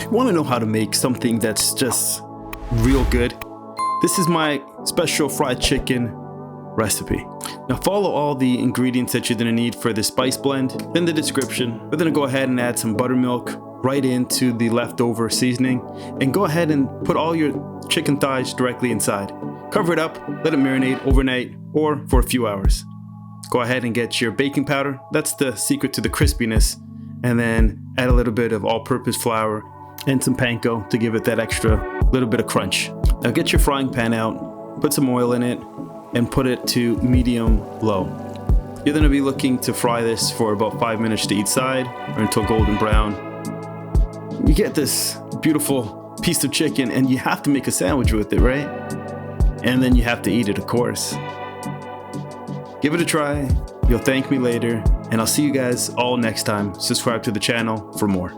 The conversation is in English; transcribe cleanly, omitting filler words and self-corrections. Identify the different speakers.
Speaker 1: you want to know how to make something that's just real good, this is my special fried chicken recipe. Now follow all the ingredients that you're going to need for the spice blend in the description. We're going to go ahead and add some buttermilk right into the leftover seasoning, and go ahead and put all your chicken thighs directly inside. Cover it up, let it marinate overnight or for a few hours. Go ahead and get your baking powder. That's the secret to the crispiness. And then add a little bit of all-purpose flour and some panko to give it that extra little bit of crunch. Now get your frying pan out, put some oil in it, and put it to medium low. You're going to be looking to fry this for about 5 minutes to each side or until golden brown. You get this beautiful piece of chicken and you have to make a sandwich with it, right? And then you have to eat it, of course. Give it a try, you'll thank me later, and I'll see you guys all next time. Subscribe to the channel for more.